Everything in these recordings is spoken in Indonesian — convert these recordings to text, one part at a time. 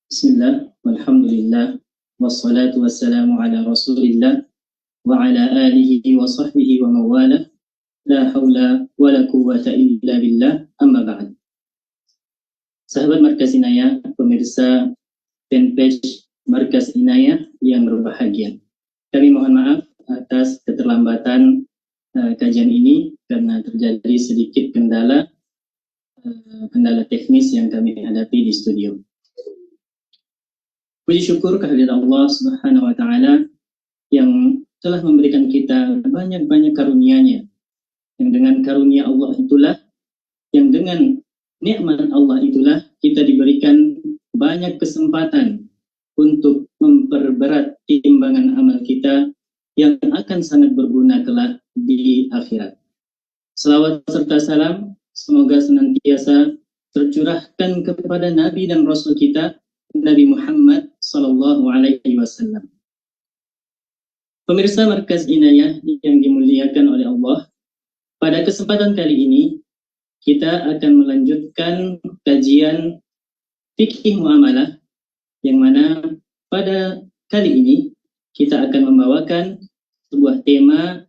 Bismillah, walhamdulillah, wassalatu wassalamu ala rasulillah, wa ala alihi wa sahbihi wa mawala, la hawla wa la quwwata illa billah, amma ba'd. Sahabat Markas Inayah, pemirsa fanpage Markas Inayah yang berbahagia. Kami mohon maaf atas keterlambatan kajian ini karena terjadi sedikit kendala teknis yang kami hadapi di studio. Puji syukur kehadirat Allah Subhanahu wa taala yang telah memberikan kita banyak-banyak karunia-Nya. Yang dengan karunia Allah itulah, yang dengan nikmat Allah itulah kita diberikan banyak kesempatan untuk memperberat timbangan amal kita yang akan sangat berguna kelak di akhirat. Selawat serta salam semoga senantiasa tercurahkan kepada Nabi dan Rasul kita, Nabi Muhammad Sallallahu Alaihi Wasallam. Pemirsa Markas Inayah yang dimuliakan oleh Allah, pada kesempatan kali ini kita akan melanjutkan kajian fikih muamalah, yang mana pada kali ini kita akan membawakan sebuah tema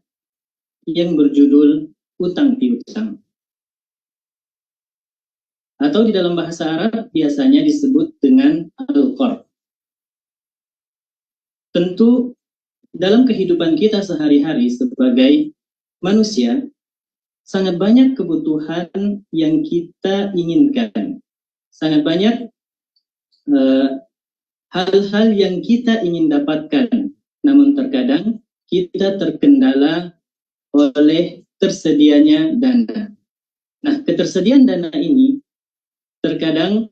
yang berjudul utang piutang, atau di dalam bahasa Arab biasanya disebut dengan al-qard. Tentu dalam kehidupan kita sehari-hari sebagai manusia, sangat banyak kebutuhan yang kita inginkan. Sangat banyak hal-hal yang kita ingin dapatkan. Namun terkadang kita terkendala oleh tersedianya dana. Nah, ketersediaan dana ini terkadang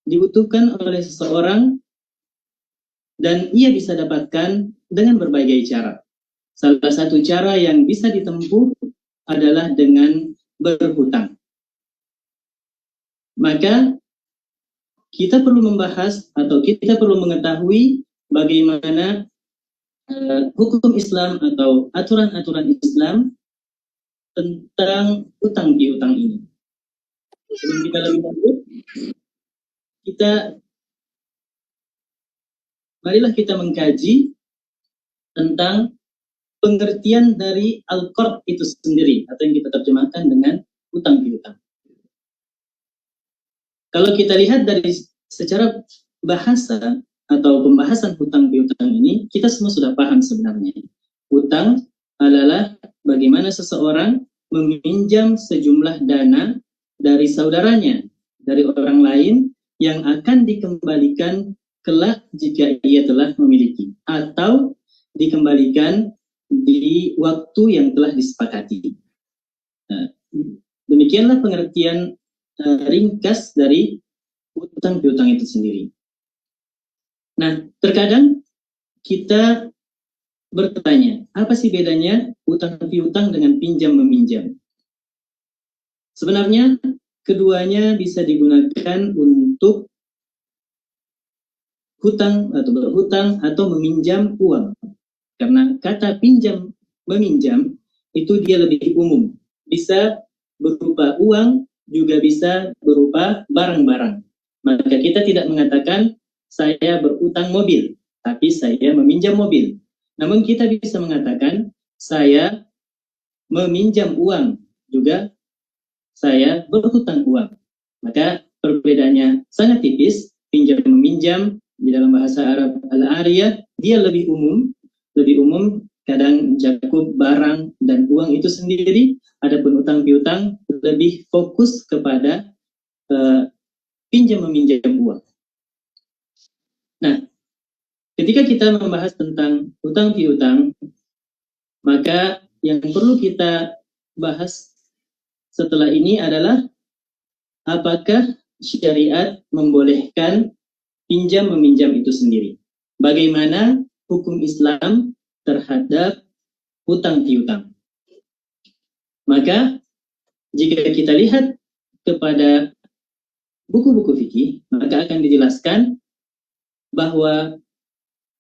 dibutuhkan oleh seseorang dan ia bisa dapatkan dengan berbagai cara. Salah satu cara yang bisa ditempuh adalah dengan berhutang. Maka kita perlu membahas atau kita perlu mengetahui bagaimana hukum Islam atau aturan-aturan Islam tentang utang piutang ini. Sebelum kita lebih lanjut, marilah kita mengkaji tentang pengertian dari al-qard itu sendiri, atau yang kita terjemahkan dengan utang piutang. Kalau kita lihat dari secara bahasa atau pembahasan hutang piutang ini, kita semua sudah paham sebenarnya. Hutang adalah bagaimana seseorang meminjam sejumlah dana dari saudaranya, dari orang lain yang akan dikembalikan kelak jika ia telah memiliki, atau dikembalikan di waktu yang telah disepakati. Nah, demikianlah pengertian ringkas dari utang piutang itu sendiri. Nah, terkadang kita bertanya, apa sih bedanya utang piutang dengan pinjam meminjam? Sebenarnya keduanya bisa digunakan untuk hutang atau berhutang atau meminjam uang. Karena kata pinjam meminjam itu dia lebih umum. Bisa berupa uang, juga bisa berupa barang-barang. Maka kita tidak mengatakan saya berutang mobil, tapi saya meminjam mobil. Namun kita bisa mengatakan saya meminjam uang, juga saya berhutang uang. Maka perbedaannya sangat tipis. Pinjam meminjam di dalam bahasa Arab al-ariyah dia lebih umum, kadang mencakup barang dan uang itu sendiri. Adapun utang piutang lebih fokus kepada pinjam meminjam uang. Nah, ketika kita membahas tentang utang piutang, maka yang perlu kita bahas setelah ini adalah apakah syariat membolehkan pinjam meminjam itu sendiri. Bagaimana hukum Islam terhadap hutang piutang. Maka jika kita lihat kepada buku-buku fikih, maka akan dijelaskan bahwa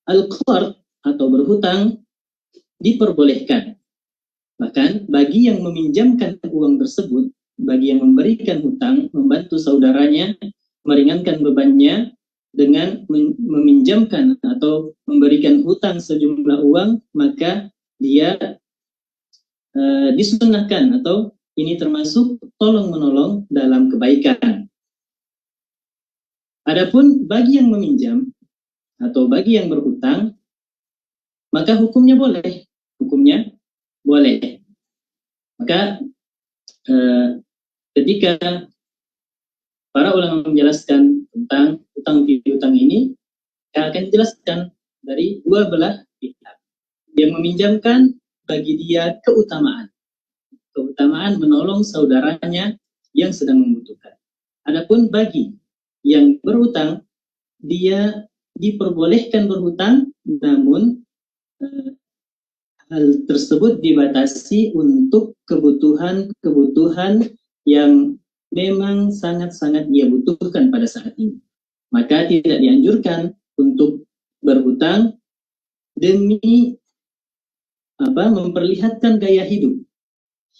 al-qard atau berhutang diperbolehkan. Bahkan bagi yang meminjamkan uang tersebut, bagi yang memberikan hutang, membantu saudaranya, meringankan bebannya, dengan meminjamkan atau memberikan hutang sejumlah uang, maka dia disunahkan atau ini termasuk tolong-menolong dalam kebaikan. Adapun bagi yang meminjam atau bagi yang berhutang, maka hukumnya boleh. Maka ketika para ulama menjelaskan tentang hutang piutang ini, akan dijelaskan dari dua belah pihak. Yang meminjamkan bagi dia keutamaan menolong saudaranya yang sedang membutuhkan. Adapun bagi yang berhutang, dia diperbolehkan berhutang, namun hal tersebut dibatasi untuk kebutuhan yang memang sangat-sangat dia butuhkan pada saat ini. Maka tidak dianjurkan untuk berhutang demi memperlihatkan gaya hidup.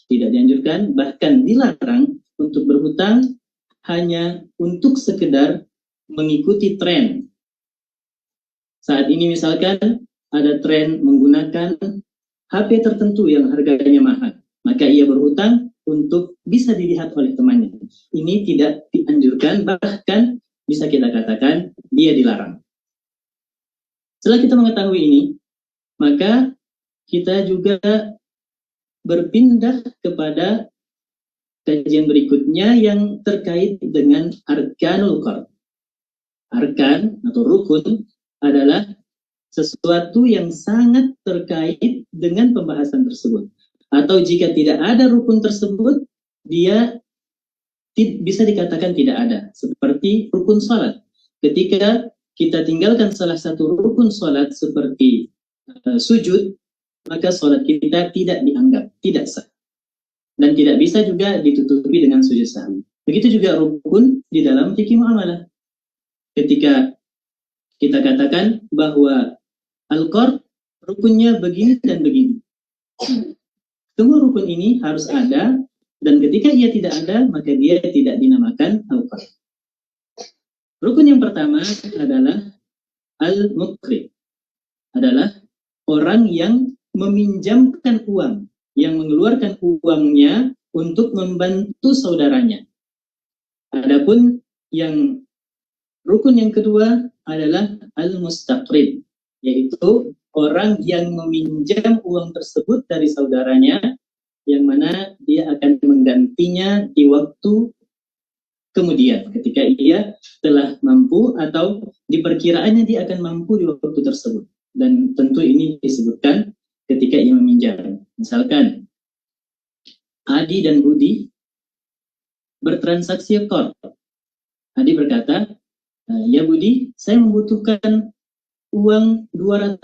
Tidak dianjurkan, bahkan dilarang untuk berhutang hanya untuk sekedar mengikuti tren. Saat ini misalkan ada tren menggunakan HP tertentu yang harganya mahal, maka ia berhutang untuk bisa dilihat oleh temannya. Ini tidak dianjurkan, bahkan bisa kita katakan dia dilarang. Setelah kita mengetahui ini, maka kita juga berpindah kepada kajian berikutnya yang terkait dengan arkanul qard. Arkan atau rukun adalah sesuatu yang sangat terkait dengan pembahasan tersebut. Atau jika tidak ada rukun tersebut, dia bisa dikatakan tidak ada. Seperti rukun salat. Ketika kita tinggalkan salah satu rukun salat seperti sujud, maka salat kita tidak dianggap, tidak sah. Dan tidak bisa juga ditutupi dengan sujud sahwi. Begitu juga rukun di dalam fikih muamalah. Ketika kita katakan bahwa al-qard rukunnya begini dan begini. Semua rukun ini harus ada, dan ketika ia tidak ada, maka dia tidak dinamakan al-qard. Rukun yang pertama adalah al-muqrid. Adalah orang yang meminjamkan uang, yang mengeluarkan uangnya untuk membantu saudaranya. Adapun yang rukun yang kedua adalah al-mustaqrid, yaitu orang yang meminjam uang tersebut dari saudaranya, yang mana dia akan menggantinya di waktu kemudian ketika ia telah mampu atau diperkiraannya dia akan mampu di waktu tersebut. Dan tentu ini disebutkan ketika ia meminjam. Misalkan Adi dan Budi bertransaksi qard. Adi berkata, ya Budi, saya membutuhkan uang 200.000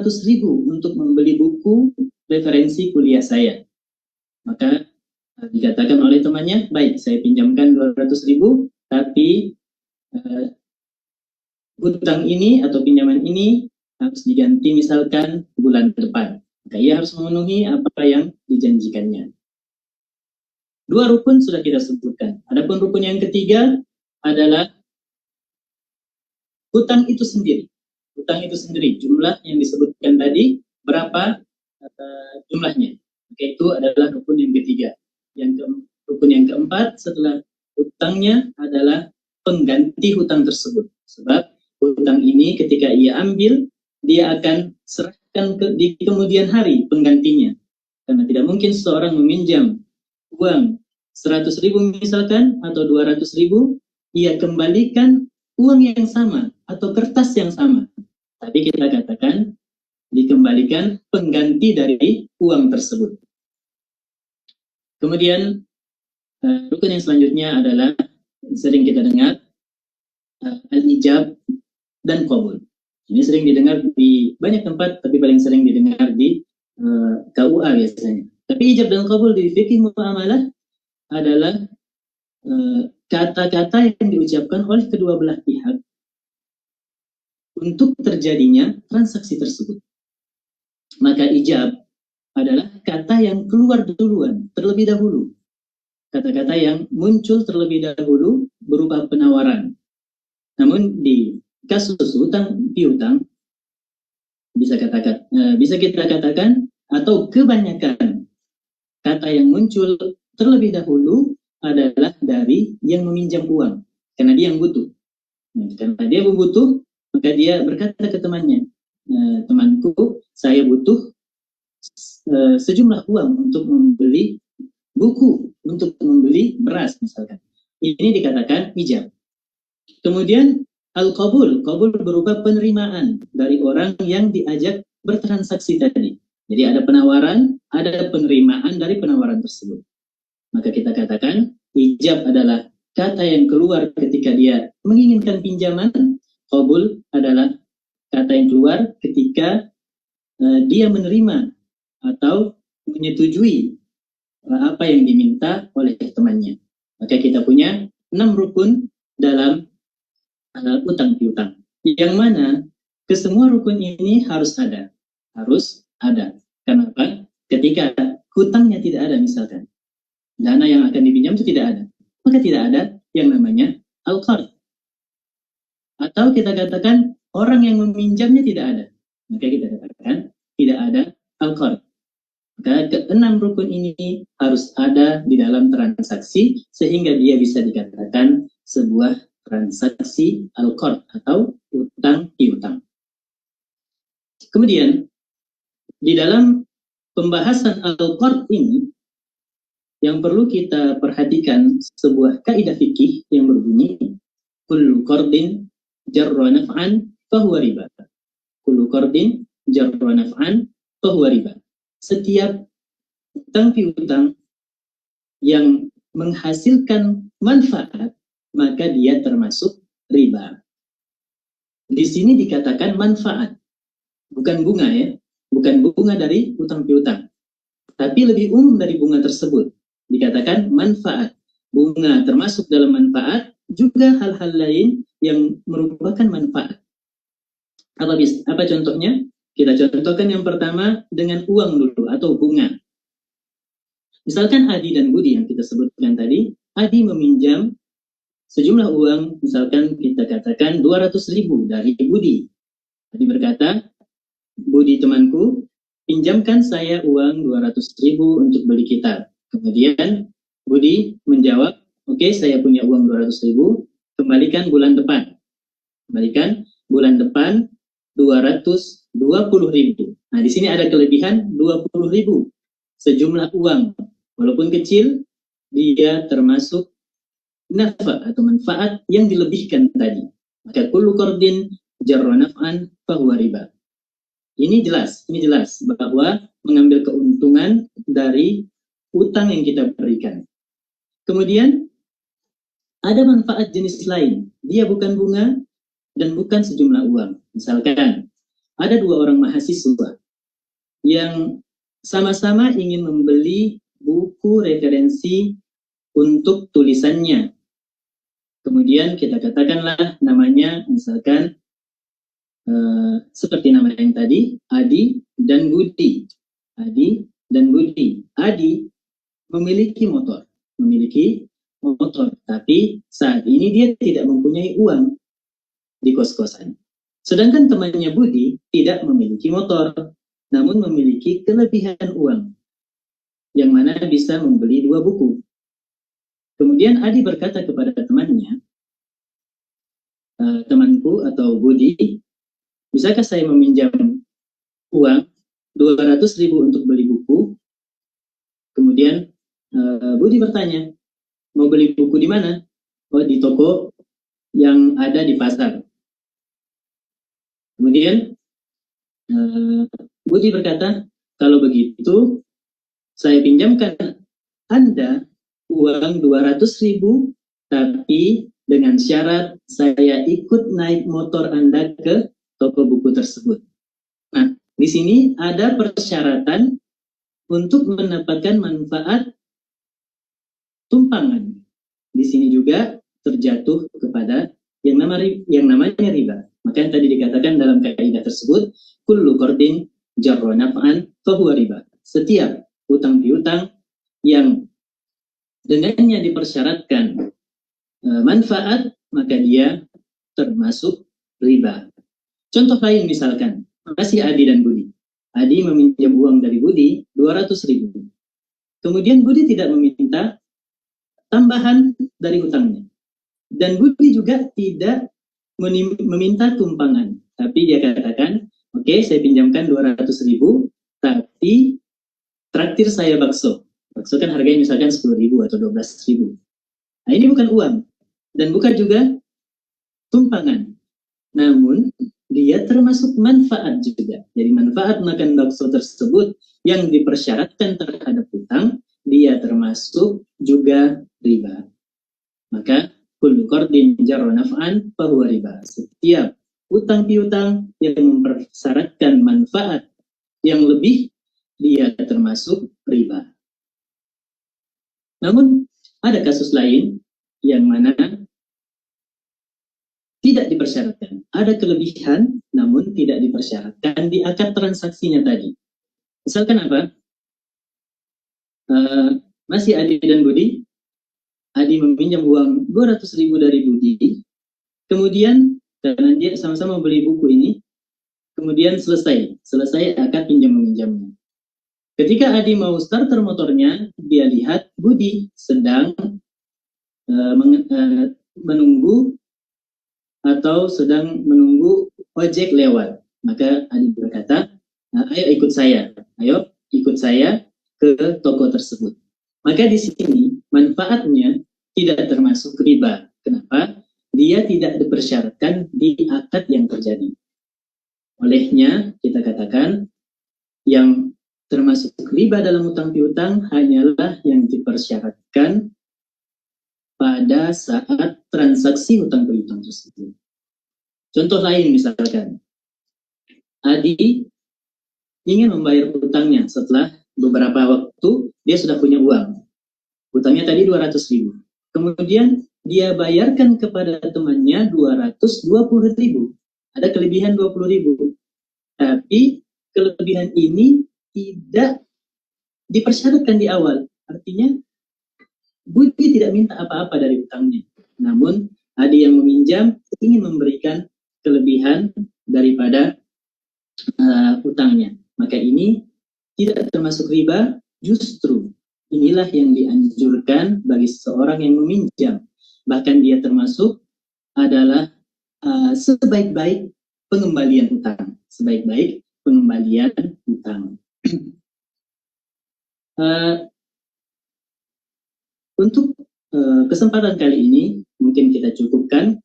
untuk membeli buku referensi kuliah saya. Maka dikatakan oleh temannya, baik, saya pinjamkan 200.000, tapi hutang ini atau pinjaman ini harus diganti misalkan bulan depan. Maka ia harus memenuhi apa yang dijanjikannya. Dua rukun sudah kita sebutkan. Adapun rukun yang ketiga adalah hutang itu sendiri. Hutang itu sendiri, jumlah yang disebutkan tadi, berapa jumlahnya. Maka itu adalah rukun yang ketiga. Rukun yang keempat setelah hutangnya adalah pengganti hutang tersebut. Sebab hutang ini ketika ia ambil, dia akan serahkan di kemudian hari penggantinya. Karena tidak mungkin seseorang meminjam uang 100.000 misalkan atau 200.000, ia kembalikan uang yang sama atau kertas yang sama. Tapi kita katakan dikembalikan pengganti dari uang tersebut. Kemudian rukun yang selanjutnya adalah sering kita dengar al-ijab dan qabul. Ini sering didengar di banyak tempat, tapi paling sering didengar di KUA biasanya. Tapi ijab dan qabul di fikih muamalah adalah kata-kata yang diucapkan oleh kedua belah pihak untuk terjadinya transaksi tersebut. Maka ijab adalah kata yang keluar duluan, terlebih dahulu. Kata-kata yang muncul terlebih dahulu berupa penawaran. Namun di kasus hutang piutang bisa kita katakan atau kebanyakan kata yang muncul terlebih dahulu adalah dari yang meminjam uang karena dia yang butuh. Karena dia butuh, maka dia berkata ke temannya, temanku, saya butuh sejumlah uang untuk membeli buku, untuk membeli beras misalkan. Ini dikatakan ijab. Kemudian al-qabul berupa penerimaan dari orang yang diajak bertransaksi tadi. Jadi ada penawaran, ada penerimaan dari penawaran tersebut. Maka kita katakan ijab adalah kata yang keluar ketika dia menginginkan pinjaman, qabul adalah kata yang keluar ketika dia menerima atau menyetujui apa yang diminta oleh temannya. Maka kita punya 6 rukun dalam utang piutang. Yang mana kesemua rukun ini harus ada. Kenapa? Ketika hutangnya tidak ada misalkan, dana yang akan dipinjam itu tidak ada, maka tidak ada yang namanya al-qard. Atau kita katakan orang yang meminjamnya tidak ada, maka kita katakan tidak ada al-qard. Maka keenam rukun ini harus ada di dalam transaksi sehingga dia bisa dikatakan sebuah transaksi al-qard atau utang piutang. Kemudian di dalam pembahasan al-qard ini yang perlu kita perhatikan sebuah kaidah fikih yang berbunyi kullu qardin jarra naf'an fahuwa riba. Kullu qardin jarra naf'an fahuwa riba. Setiap utang piutang yang menghasilkan manfaat maka dia termasuk riba. Di sini dikatakan manfaat, bukan bunga ya, bukan bunga dari utang piutang. Tapi lebih umum dari bunga tersebut. Dikatakan manfaat. Bunga termasuk dalam manfaat, juga hal-hal lain yang merupakan manfaat. Apa contohnya? Kita contohkan yang pertama dengan uang dulu atau bunga. Misalkan Adi dan Budi yang kita sebutkan tadi, Adi meminjam sejumlah uang, misalkan kita katakan 200.000 dari Budi. Adi berkata, Budi temanku, pinjamkan saya uang 200.000 untuk beli kitab. Kemudian Budi menjawab, oke, saya punya uang 200.000, kembalikan bulan depan. Kembalikan bulan depan 220.000. Nah, di sini ada kelebihan 20.000. Sejumlah uang, walaupun kecil, dia termasuk nafa atau manfaat yang dilebihkan tadi. Maka kullu qardin jarra naf'an fahuwa riba. Ini jelas bahwa mengambil keuntungan dari utang yang kita berikan. Kemudian ada manfaat jenis lain. Dia bukan bunga dan bukan sejumlah uang. Misalkan ada 2 orang mahasiswa yang sama-sama ingin membeli buku referensi untuk tulisannya. Kemudian kita katakanlah namanya misalkan seperti nama yang tadi, Adi dan Budi. Adi dan Budi. Adi memiliki motor, tapi saat ini dia tidak mempunyai uang di kos-kosan. Sedangkan temannya Budi tidak memiliki motor, namun memiliki kelebihan uang, yang mana bisa membeli 2 buku. Kemudian Adi berkata kepada temannya, temanku atau Budi, bisakah saya meminjam uang 200.000 untuk beli buku? Kemudian Budi bertanya, mau beli buku di mana? Oh, di toko yang ada di pasar. Kemudian Budi berkata, kalau begitu saya pinjamkan Anda uang 200.000, tapi dengan syarat saya ikut naik motor Anda ke toko buku tersebut. Nah, di sini ada persyaratan untuk mendapatkan manfaat tumpangan. Di sini juga terjatuh kepada yang namanya riba. Maka yang tadi dikatakan dalam kaidah tersebut, kullu qardin jarra naf'an fahuwa riba. Setiap utang piutang yang dengannya dipersyaratkan manfaat, maka dia termasuk riba. Contoh lain misalkan, masih Adi dan Budi. Adi meminjam uang dari Budi 200.000. Kemudian Budi tidak meminta tambahan dari hutangnya. Dan Budi juga tidak meminta tumpangan. Tapi dia katakan, oke, saya pinjamkan 200.000, tapi traktir saya bakso. Bakso kan harganya misalkan 10.000 atau 12.000. Nah, ini bukan uang. Dan bukan juga tumpangan. Namun, dia termasuk manfaat juga. Jadi manfaat makan bakso tersebut yang dipersyaratkan terhadap hutang, dia termasuk juga riba. Maka, kullu qardin jarra naf'an fahuwa riba. Setiap hutang piutang yang mempersyaratkan manfaat yang lebih, dia termasuk riba. Namun, ada kasus lain yang mana tidak dipersyaratkan. Ada kelebihan, namun tidak dipersyaratkan di akad transaksinya tadi. Misalkan apa? Masih Adi dan Budi. Adi meminjam uang 200.000 dari Budi. Kemudian, karena dia sama-sama beli buku ini, kemudian selesai akad pinjam-meminjamnya. Ketika Adi mau starter motornya, dia lihat Budi sedang menunggu atau sedang menunggu ojek lewat. Maka Adi berkata, ayo ikut saya ke toko tersebut. Maka di sini manfaatnya tidak termasuk riba. Kenapa? Dia tidak dipersyaratkan di akad yang terjadi. Olehnya kita katakan yang termasuk riba dalam hutang piutang hanyalah yang dipersyaratkan pada saat transaksi hutang piutang tersebut. Contoh lain misalkan, Adi ingin membayar hutangnya setelah beberapa waktu dia sudah punya uang. Hutangnya tadi 200.000. Kemudian dia bayarkan kepada temannya 220.000. Ada kelebihan 20.000. Tapi kelebihan ini tidak dipersyaratkan di awal. Artinya Budi tidak minta apa-apa dari hutangnya. Namun Adi yang meminjam ingin memberikan kelebihan daripada hutangnya. Maka ini tidak termasuk riba, justru inilah yang dianjurkan bagi seseorang yang meminjam. Bahkan dia termasuk adalah sebaik-baik pengembalian hutang. Sebaik-baik pengembalian hutang. Untuk kesempatan kali ini, mungkin kita cukupkan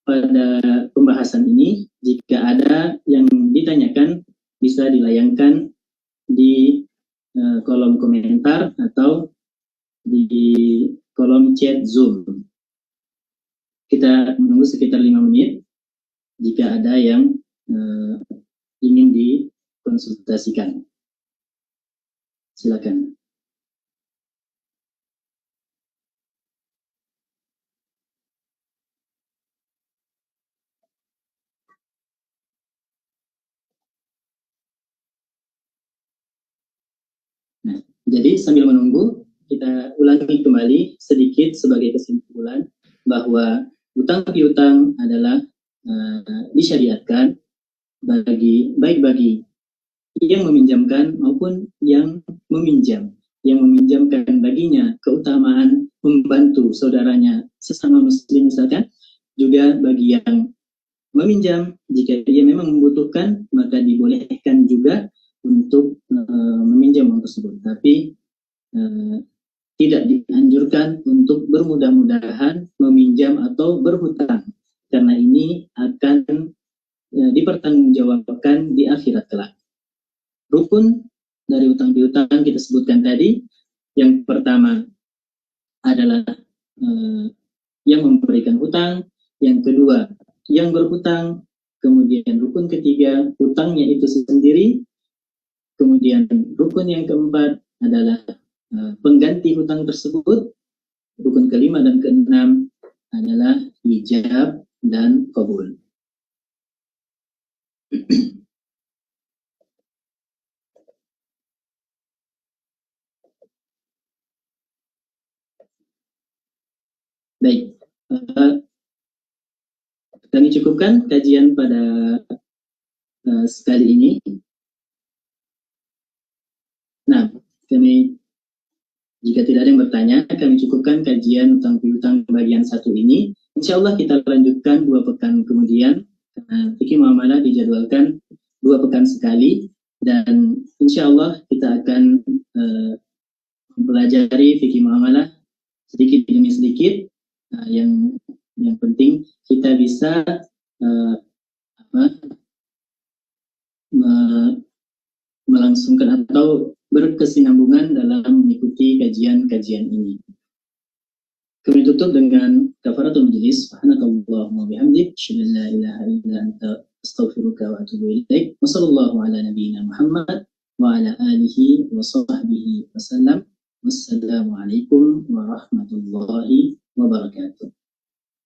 pada pembahasan ini. Jika ada yang ditanyakan, bisa dilayangkan di kolom komentar atau di kolom chat Zoom. Kita menunggu sekitar 5 menit jika ada yang ingin dikonsultasikan. Silakan. Nah, jadi sambil menunggu, kita ulangi kembali sedikit sebagai kesimpulan bahwa hutang piutang adalah disyariatkan baik bagi yang meminjamkan maupun yang meminjam. Yang meminjamkan baginya keutamaan membantu saudaranya sesama muslim misalkan, juga bagi yang meminjam jika dia memang membutuhkan maka dibolehkan juga untuk meminjam uang tersebut. Tapi tidak dianjurkan untuk bermudah-mudahan meminjam atau berhutang karena ini akan dipertanggungjawabkan di akhirat kelak. Rukun dari hutang piutang kita sebutkan tadi. Yang pertama adalah yang memberikan hutang, yang kedua yang berhutang, kemudian rukun ketiga hutangnya itu sendiri, kemudian rukun yang keempat adalah pengganti hutang tersebut, rukun kelima dan keenam adalah ijab dan qabul. Baik, Kami cukupkan kajian pada sekali ini. Nah, jika tidak ada yang bertanya, kami cukupkan kajian utang piutang bagian 1 ini. Insya Allah kita lanjutkan 2 pekan kemudian. Fikih muamalah dijadwalkan 2 pekan sekali, dan insya Allah kita akan mempelajari fikih muamalah sedikit demi sedikit. Yang penting kita bisa melangsungkan atau berkesinambungan dalam mengikuti kajian-kajian ini. Kami tutup dengan kafaratul majlis. Subhanakallahumma bihamdik, asyhadu an la ilaha illa anta, astaghfiruka wa atubu ilaik. Wa sallallahu ala nabiyyina Muhammad wa ala alihi wa sahbihi wasallam. Wassalamualaikum warahmatullahi wabarakatuh.